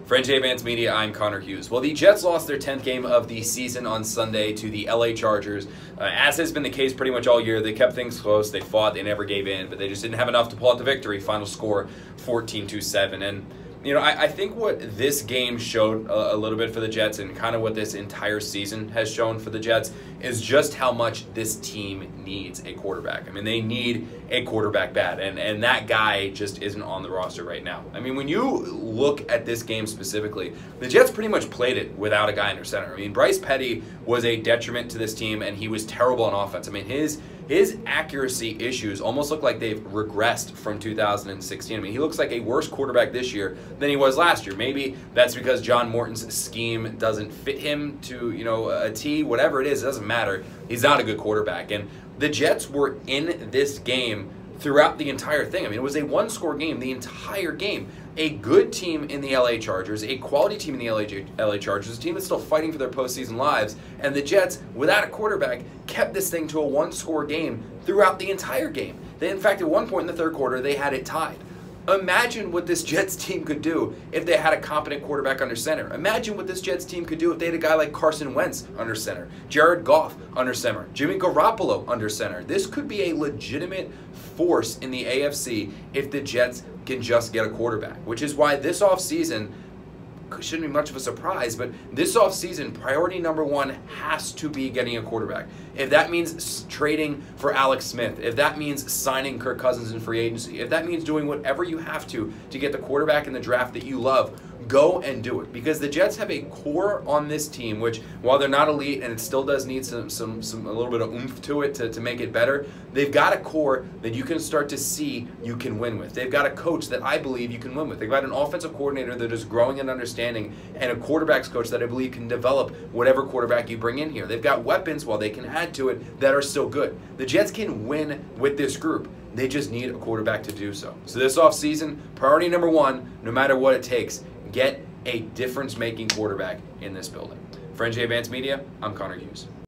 For NJ Advanced Media, I'm Connor Hughes. Well, the Jets lost their 10th game of the season on Sunday to the LA Chargers. As has been the case pretty much all year, they kept things close, they fought, they never gave in, but they just didn't have enough to pull out the victory. Final score 14-7. And you know, I think what this game showed a little bit for the Jets, and kind of what this entire season has shown for the Jets, is just how much this team needs a quarterback. I mean, they need a quarterback bad, and that guy just isn't on the roster right now. I mean, when you look at this game specifically, the Jets pretty much played it without a guy under center. I mean, Bryce Petty was a detriment to this team, and he was terrible on offense. I mean, his accuracy issues almost look like they've regressed from 2016. I mean, he looks like a worse quarterback this year than he was last year. Maybe that's because John Morton's scheme doesn't fit him to, you know, a T, whatever it is, it doesn't matter. He's not a good quarterback. And the Jets were in this game throughout the entire thing. I mean, it was a one-score game the entire game. A good team in the LA Chargers, a quality team in the LA Chargers, a team that's still fighting for their postseason lives, and the Jets, without a quarterback, kept this thing to a one-score game throughout the entire game. They, in fact, at one point in the third quarter, they had it tied. Imagine what this Jets team could do if they had a competent quarterback under center. Imagine what this Jets team could do if they had a guy like Carson Wentz under center, Jared Goff under center, Jimmy Garoppolo under center. This could be a legitimate force in the AFC if the Jets can just get a quarterback, which is why this offseason shouldn't be much of a surprise, but this offseason, priority number one has to be getting a quarterback. If that means trading for Alex Smith, if that means signing Kirk Cousins in free agency, if that means doing whatever you have to get the quarterback in the draft that you love, go and do it. Because the Jets have a core on this team, which, while they're not elite and it still does need a little bit of oomph to it to make it better, they've got a core that you can start to see you can win with. They've got a coach that I believe you can win with. They've got an offensive coordinator that is growing in understanding, and a quarterback's coach that I believe can develop whatever quarterback you bring in here. They've got weapons, while they can add to it, that are still good. The Jets can win with this group. They just need a quarterback to do so. So this offseason, priority number one, no matter what it takes, get a difference-making quarterback in this building. For NJ Advanced Media, I'm Connor Hughes.